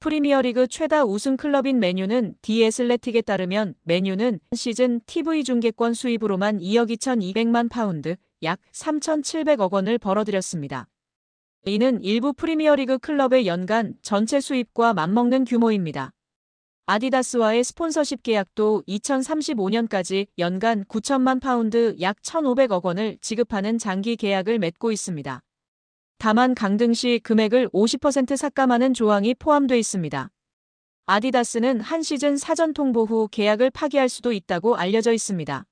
프리미어리그 최다 우승 클럽인 맨유는 디 애슬레틱에 따르면 맨유는 시즌 TV 중계권 수입으로만 2억 2,200만 파운드, 약 3,700억 원을 벌어들였습니다. 이는 일부 프리미어리그 클럽의 연간 전체 수입과 맞먹는 규모입니다. 아디다스와의 스폰서십 계약도 2035년까지 연간 9천만 파운드 약 1,500억 원을 지급하는 장기 계약을 맺고 있습니다. 다만 강등 시 금액을 50% 삭감하는 조항이 포함돼 있습니다. 아디다스는 한 시즌 사전 통보 후 계약을 파기할 수도 있다고 알려져 있습니다.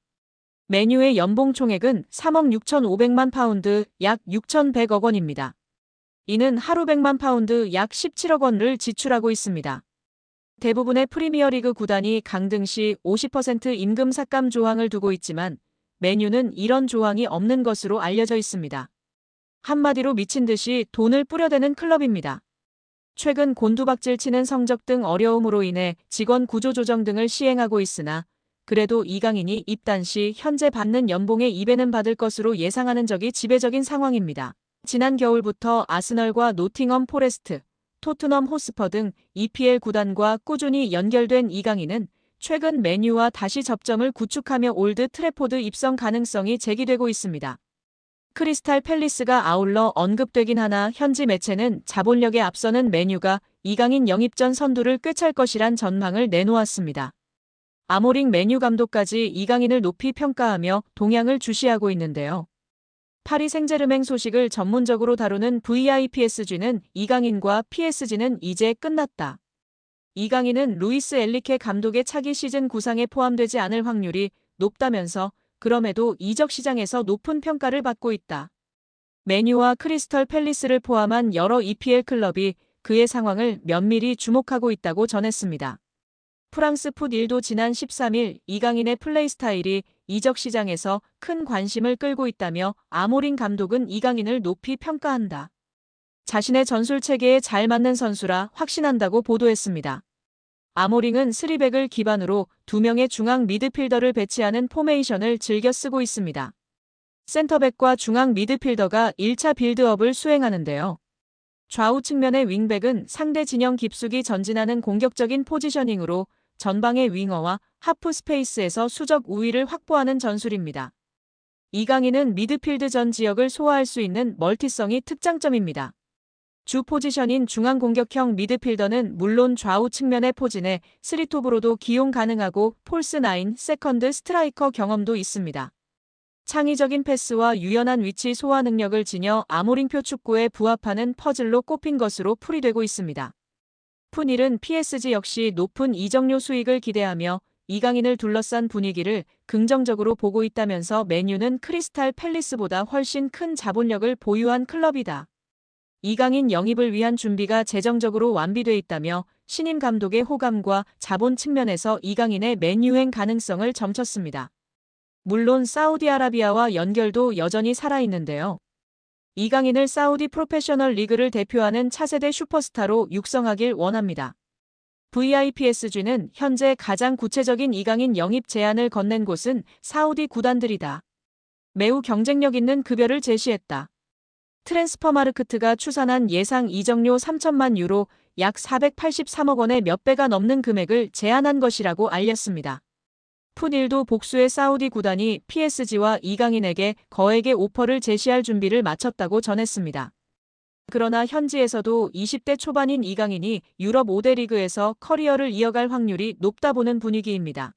맨유의 연봉 총액은 3억 6,500만 파운드 약 6,100억 원입니다. 이는 하루 100만 파운드 약 17억 원을 지출하고 있습니다. 대부분의 프리미어리그 구단이 강등 시 50% 임금 삭감 조항을 두고 있지만 맨유는 이런 조항이 없는 것으로 알려져 있습니다. 한마디로 미친 듯이 돈을 뿌려대는 클럽입니다. 최근 곤두박질 치는 성적 등 어려움으로 인해 직원 구조 조정 등을 시행하고 있으나 그래도 이강인이 입단 시 현재 받는 연봉의 2배는 받을 것으로 예상하는 적이 지배적인 상황입니다. 지난 겨울부터 아스널과 노팅엄 포레스트, 토트넘 호스퍼 등 EPL 구단과 꾸준히 연결된 이강인은 최근 맨유와 다시 접점을 구축하며 올드 트래포드 입성 가능성이 제기되고 있습니다. 크리스탈 팰리스가 아울러 언급되긴 하나 현지 매체는 자본력에 앞서는 맨유가 이강인 영입 전 선두를 꿰찰 것이란 전망을 내놓았습니다. 아모링 맨유 감독까지 이강인을 높이 평가하며 동향을 주시하고 있는데요. 파리 생제르맹 소식을 전문적으로 다루는 VIPSG는 이강인과 PSG는 이제 끝났다. 이강인은 루이스 엔리케 감독의 차기 시즌 구상에 포함되지 않을 확률이 높다면서 그럼에도 이적 시장에서 높은 평가를 받고 있다. 맨유와 크리스털 팰리스를 포함한 여러 EPL 클럽이 그의 상황을 면밀히 주목하고 있다고 전했습니다. 프랑스 풋1도 지난 13일 이강인의 플레이 스타일이 이적 시장에서 큰 관심을 끌고 있다며 아모링 감독은 이강인을 높이 평가한다. 자신의 전술 체계에 잘 맞는 선수라 확신한다고 보도했습니다. 아모링은 3백을 기반으로 2명의 중앙 미드필더를 배치하는 포메이션을 즐겨 쓰고 있습니다. 센터백과 중앙 미드필더가 1차 빌드업을 수행하는데요. 좌우 측면의 윙백은 상대 진영 깊숙이 전진하는 공격적인 포지셔닝으로 전방의 윙어와 하프 스페이스에서 수적 우위를 확보하는 전술입니다. 이강인은 미드필드 전 지역을 소화할 수 있는 멀티성이 특장점입니다. 주 포지션인 중앙 공격형 미드필더는 물론 좌우 측면의 포진에 3톱으로도 기용 가능하고 폴스9, 세컨드 스트라이커 경험도 있습니다. 창의적인 패스와 유연한 위치 소화 능력을 지녀 아모링표 축구에 부합하는 퍼즐로 꼽힌 것으로 풀이되고 있습니다. 풋1은 PSG 역시 높은 이적료 수익을 기대하며 이강인을 둘러싼 분위기를 긍정적으로 보고 있다면서 맨유는 크리스탈 팰리스보다 훨씬 큰 자본력을 보유한 클럽이다. 이강인 영입을 위한 준비가 재정적으로 완비돼 있다며 신임 감독의 호감과 자본 측면에서 이강인의 맨유행 가능성을 점쳤습니다. 물론 사우디아라비아와 연결도 여전히 살아있는데요. 이강인을 사우디 프로페셔널 리그를 대표하는 차세대 슈퍼스타로 육성하길 원합니다. VIPSG는 현재 가장 구체적인 이강인 영입 제안을 건넨 곳은 사우디 구단들이다. 매우 경쟁력 있는 급여를 제시했다. 트랜스퍼마르크트가 추산한 예상 이적료 3천만 유로 약 483억 원의 몇 배가 넘는 금액을 제안한 것이라고 알렸습니다. 풋1도 복수의 사우디 구단이 PSG와 이강인에게 거액의 오퍼를 제시할 준비를 마쳤다고 전했습니다. 그러나 현지에서도 20대 초반인 이강인이 유럽 5대 리그에서 커리어를 이어갈 확률이 높다 보는 분위기입니다.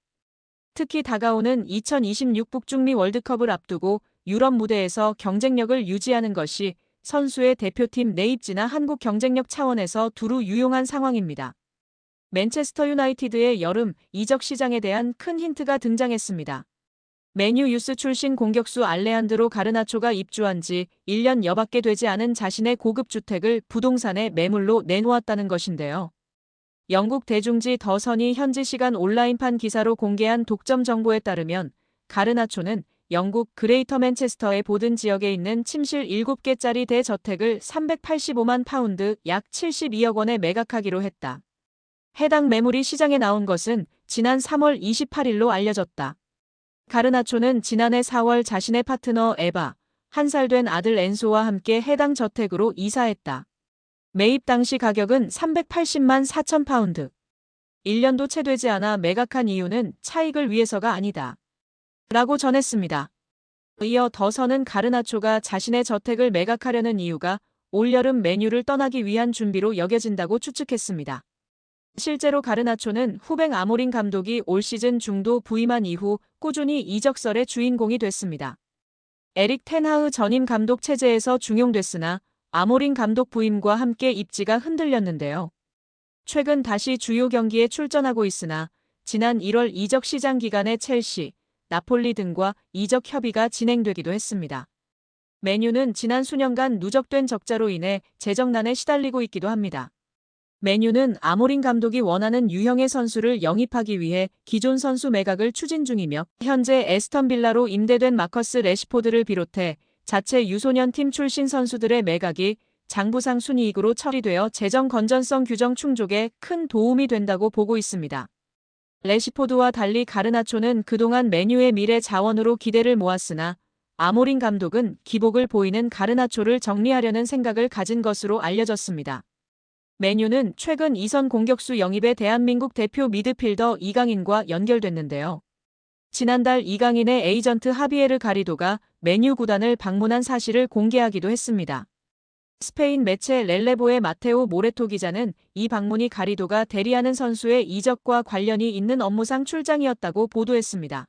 특히 다가오는 2026 북중미 월드컵을 앞두고 유럽 무대에서 경쟁력을 유지하는 것이 선수의 대표팀 내 입지나 한국 경쟁력 차원에서 두루 유용한 상황입니다. 맨체스터 유나이티드의 여름 이적 시장에 대한 큰 힌트가 등장했습니다. 맨유 유스 출신 공격수 알레한드로 가르나초가 입주한 지 1년 여밖에 되지 않은 자신의 고급 주택을 부동산에 매물로 내놓았다는 것인데요. 영국 대중지 더 선이 현지 시간 온라인판 기사로 공개한 독점 정보에 따르면 가르나초는 영국 그레이터 맨체스터의 보든 지역에 있는 침실 7개짜리 대저택을 385만 파운드 약 72억 원에 매각하기로 했다. 해당 매물이 시장에 나온 것은 지난 3월 28일로 알려졌다. 가르나초는 지난해 4월 자신의 파트너 에바, 1살 된 아들 엔소와 함께 해당 저택으로 이사했다. 매입 당시 가격은 380만 4천 파운드. 1년도 채 되지 않아 매각한 이유는 차익을 위해서가 아니다. 라고 전했습니다. 이어 더선은 가르나초가 자신의 저택을 매각하려는 이유가 올여름 맨유를 떠나기 위한 준비로 여겨진다고 추측했습니다. 실제로 가르나초는 후배 아모린 감독이 올 시즌 중도 부임한 이후 꾸준히 이적설의 주인공이 됐습니다. 에릭 텐하흐 전임 감독 체제에서 중용됐으나 아모린 감독 부임과 함께 입지가 흔들렸는데요. 최근 다시 주요 경기에 출전하고 있으나 지난 1월 이적 시장 기간에 첼시, 나폴리 등과 이적 협의가 진행되기도 했습니다. 맨유는 지난 수년간 누적된 적자로 인해 재정난에 시달리고 있기도 합니다. 맨유는 아모린 감독이 원하는 유형의 선수를 영입하기 위해 기존 선수 매각을 추진 중이며 현재 에스턴 빌라로 임대된 마커스 레시포드를 비롯해 자체 유소년팀 출신 선수들의 매각이 장부상 순이익으로 처리되어 재정 건전성 규정 충족에 큰 도움이 된다고 보고 있습니다. 레시포드와 달리 가르나초는 그동안 맨유의 미래 자원으로 기대를 모았으나 아모린 감독은 기복을 보이는 가르나초를 정리하려는 생각을 가진 것으로 알려졌습니다. 맨유는 최근 2선 공격수 영입에 대한민국 대표 미드필더 이강인과 연결됐는데요. 지난달 이강인의 에이전트 하비에르 가리도가 맨유 구단을 방문한 사실을 공개하기도 했습니다. 스페인 매체 렐레보의 마테오 모레토 기자는 이 방문이 가리도가 대리하는 선수의 이적과 관련이 있는 업무상 출장이었다고 보도했습니다.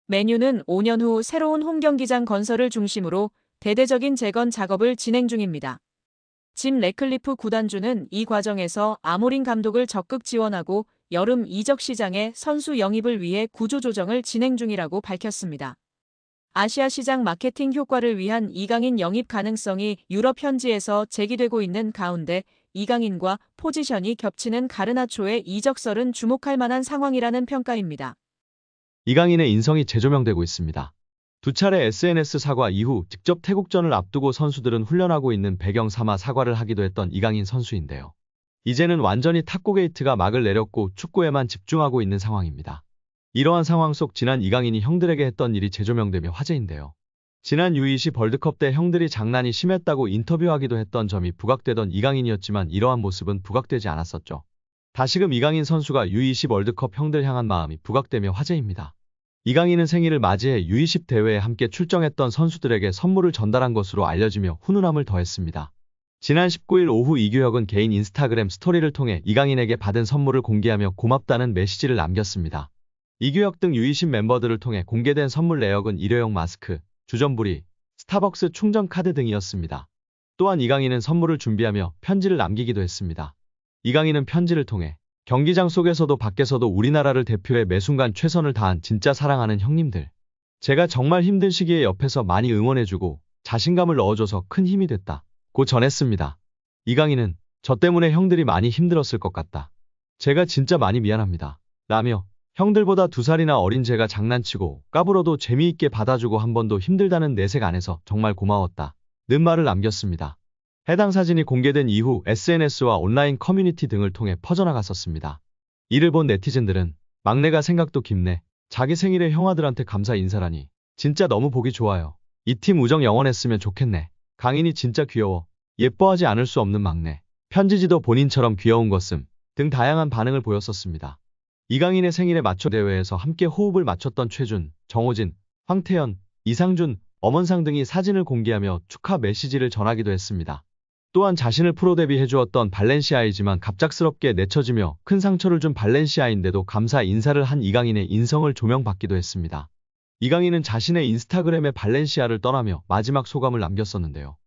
맨유는 5년 후 새로운 홈경기장 건설을 중심으로 대대적인 재건 작업을 진행 중입니다. 짐 레클리프 구단주는 이 과정에서 아모린 감독을 적극 지원하고 여름 이적 시장에 선수 영입을 위해 구조조정을 진행 중이라고 밝혔습니다. 아시아 시장 마케팅 효과를 위한 이강인 영입 가능성이 유럽 현지에서 제기되고 있는 가운데 이강인과 포지션이 겹치는 가르나초의 이적설은 주목할 만한 상황이라는 평가입니다. 이강인의 인성이 재조명되고 있습니다. 두 차례 SNS 사과 이후 직접 태국전을 앞두고 선수들은 훈련하고 있는 배경 삼아 사과를 하기도 했던 이강인 선수인데요. 이제는 완전히 탁구 게이트가 막을 내렸고 축구에만 집중하고 있는 상황입니다. 이러한 상황 속 지난 이강인이 형들에게 했던 일이 재조명되며 화제인데요. 지난 U20 월드컵 때 형들이 장난이 심했다고 인터뷰하기도 했던 점이 부각되던 이강인이었지만 이러한 모습은 부각되지 않았었죠. 다시금 이강인 선수가 U20 월드컵 형들 향한 마음이 부각되며 화제입니다. 이강인은 생일을 맞이해 U20 대회에 함께 출정했던 선수들에게 선물을 전달한 것으로 알려지며 훈훈함을 더했습니다. 지난 19일 오후 이규혁은 개인 인스타그램 스토리를 통해 이강인에게 받은 선물을 공개하며 고맙다는 메시지를 남겼습니다. 이규혁 등 U20 멤버들을 통해 공개된 선물 내역은 일회용 마스크, 주전부리, 스타벅스 충전 카드 등이었습니다. 또한 이강인은 선물을 준비하며 편지를 남기기도 했습니다. 이강인은 편지를 통해 경기장 속에서도 밖에서도 우리나라를 대표해 매순간 최선을 다한 진짜 사랑하는 형님들. 제가 정말 힘든 시기에 옆에서 많이 응원해주고 자신감을 넣어줘서 큰 힘이 됐다. 고 전했습니다. 이강인은 저 때문에 형들이 많이 힘들었을 것 같다. 제가 진짜 많이 미안합니다. 라며 형들보다 2살이나 어린 제가 장난치고 까불어도 재미있게 받아주고 한 번도 힘들다는 내색 안 해서 정말 고마웠다. 는 말을 남겼습니다. 해당 사진이 공개된 이후 SNS와 온라인 커뮤니티 등을 통해 퍼져나갔었습니다. 이를 본 네티즌들은 막내가 생각도 깊네. 자기 생일에 형아들한테 감사 인사라니. 진짜 너무 보기 좋아요. 이 팀 우정 영원했으면 좋겠네. 강인이 진짜 귀여워. 예뻐하지 않을 수 없는 막내. 편지지도 본인처럼 귀여운 것음. 등 다양한 반응을 보였었습니다. 이강인의 생일에 맞춰 대회에서 함께 호흡을 맞췄던 최준, 정호진, 황태현, 이상준, 엄원상 등이 사진을 공개하며 축하 메시지를 전하기도 했습니다. 또한 자신을 프로 데뷔해주었던 발렌시아이지만 갑작스럽게 내쳐지며 큰 상처를 준 발렌시아인데도 감사 인사를 한 이강인의 인성을 조명받기도 했습니다. 이강인은 자신의 인스타그램에 발렌시아를 떠나며 마지막 소감을 남겼었는데요.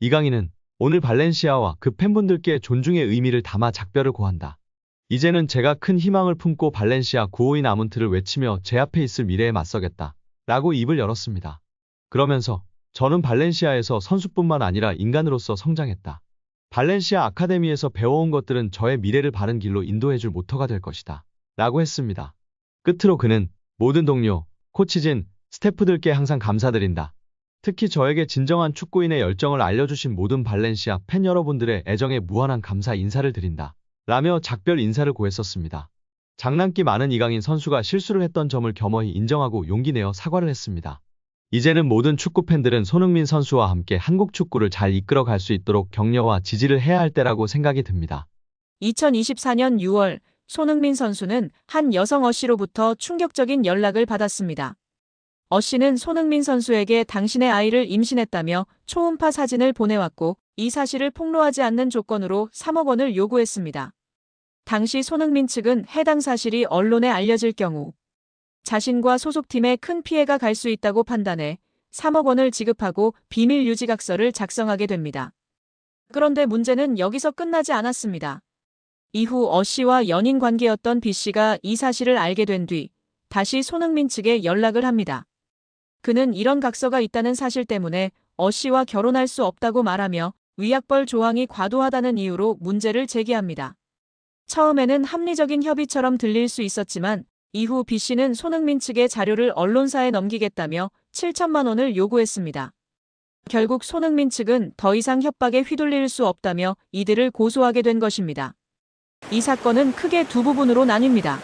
이강인은 오늘 발렌시아와 그 팬분들께 존중의 의미를 담아 작별을 고한다. 이제는 제가 큰 희망을 품고 발렌시아 952 아문트를 외치며 제 앞에 있을 미래에 맞서겠다. 라고 입을 열었습니다. 그러면서 저는 발렌시아에서 선수뿐만 아니라 인간으로서 성장했다. 발렌시아 아카데미에서 배워온 것들은 저의 미래를 바른 길로 인도해줄 모터가 될 것이다. 라고 했습니다. 끝으로 그는 모든 동료, 코치진, 스태프들께 항상 감사드린다. 특히 저에게 진정한 축구인의 열정을 알려주신 모든 발렌시아 팬 여러분들의 애정에 무한한 감사 인사를 드린다. 라며 작별 인사를 고했었습니다. 장난기 많은 이강인 선수가 실수를 했던 점을 겸허히 인정하고 용기 내어 사과를 했습니다. 이제는 모든 축구 팬들은 손흥민 선수와 함께 한국 축구를 잘 이끌어 갈 수 있도록 격려와 지지를 해야 할 때라고 생각이 듭니다. 2024년 6월 손흥민 선수는 한 여성 어씨로부터 충격적인 연락을 받았습니다. 어씨는 손흥민 선수에게 당신의 아이를 임신했다며 초음파 사진을 보내왔고 이 사실을 폭로하지 않는 조건으로 3억 원을 요구했습니다. 당시 손흥민 측은 해당 사실이 언론에 알려질 경우 자신과 소속팀에 큰 피해가 갈 수 있다고 판단해 3억 원을 지급하고 비밀 유지각서를 작성하게 됩니다. 그런데 문제는 여기서 끝나지 않았습니다. 이후 어씨와 연인 관계였던 B씨가 이 사실을 알게 된 뒤 다시 손흥민 측에 연락을 합니다. 그는 이런 각서가 있다는 사실 때문에 어씨와 결혼할 수 없다고 말하며 위약벌 조항이 과도하다는 이유로 문제를 제기합니다. 처음에는 합리적인 협의처럼 들릴 수 있었지만 이후 B씨는 손흥민 측의 자료를 언론사에 넘기겠다며 7천만 원을 요구했습니다. 결국 손흥민 측은 더 이상 협박에 휘둘릴 수 없다며 이들을 고소하게 된 것입니다. 이 사건은 크게 두 부분으로 나뉩니다.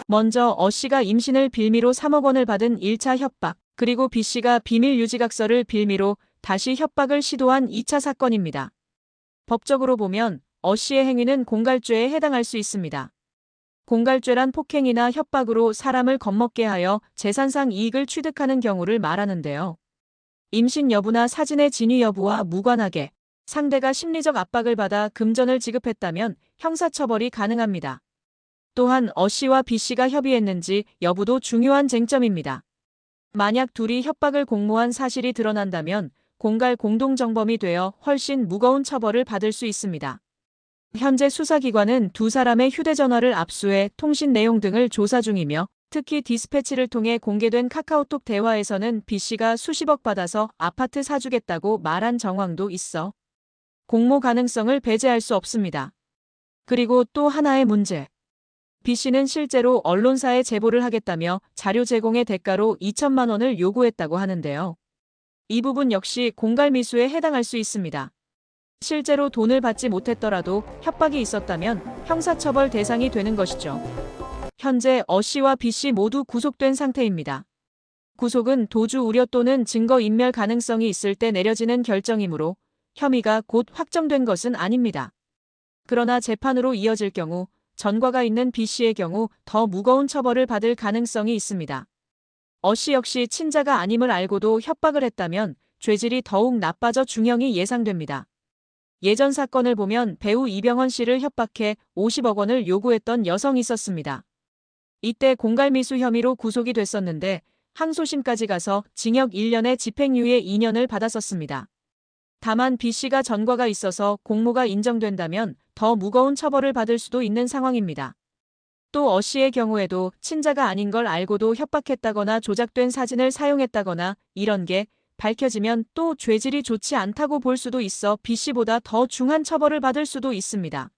먼저 어씨가 임신을 빌미로 3억 원을 받은 1차 협박, 그리고 B씨가 비밀 유지각서를 빌미로 다시 협박을 시도한 2차 사건입니다. 법적으로 보면 어씨의 행위는 공갈죄에 해당할 수 있습니다. 공갈죄란 폭행이나 협박으로 사람을 겁먹게 하여 재산상 이익을 취득하는 경우를 말하는데요. 임신 여부나 사진의 진위 여부와 무관하게 상대가 심리적 압박을 받아 금전을 지급했다면 형사처벌이 가능합니다. 또한 어씨와 B씨가 협의했는지 여부도 중요한 쟁점입니다. 만약 둘이 협박을 공모한 사실이 드러난다면 공갈 공동정범이 되어 훨씬 무거운 처벌을 받을 수 있습니다. 현재 수사기관은 두 사람의 휴대전화를 압수해 통신 내용 등을 조사 중이며 특히 디스패치를 통해 공개된 카카오톡 대화에서는 B씨가 수십억 받아서 아파트 사주겠다고 말한 정황도 있어 공모 가능성을 배제할 수 없습니다. 그리고 또 하나의 문제. B씨는 실제로 언론사에 제보를 하겠다며 자료 제공의 대가로 2천만 원을 요구했다고 하는데요. 이 부분 역시 공갈미수에 해당할 수 있습니다. 실제로 돈을 받지 못했더라도 협박이 있었다면 형사처벌 대상이 되는 것이죠. 현재 어씨와 B씨 모두 구속된 상태입니다. 구속은 도주 우려 또는 증거 인멸 가능성이 있을 때 내려지는 결정이므로 혐의가 곧 확정된 것은 아닙니다. 그러나 재판으로 이어질 경우 전과가 있는 B씨의 경우 더 무거운 처벌을 받을 가능성이 있습니다. 어씨 역시 친자가 아님을 알고도 협박을 했다면 죄질이 더욱 나빠져 중형이 예상됩니다. 예전 사건을 보면 배우 이병헌 씨를 협박해 50억 원을 요구했던 여성이 있었습니다. 이때 공갈미수 혐의로 구속이 됐었는데 항소심까지 가서 징역 1년에 집행유예 2년을 받았었습니다. 다만 B씨가 전과가 있어서 공모가 인정된다면 더 무거운 처벌을 받을 수도 있는 상황입니다. 또 어씨의 경우에도 친자가 아닌 걸 알고도 협박했다거나 조작된 사진을 사용했다거나 이런 게 밝혀지면 또 죄질이 좋지 않다고 볼 수도 있어 B씨보다 더 중한 처벌을 받을 수도 있습니다.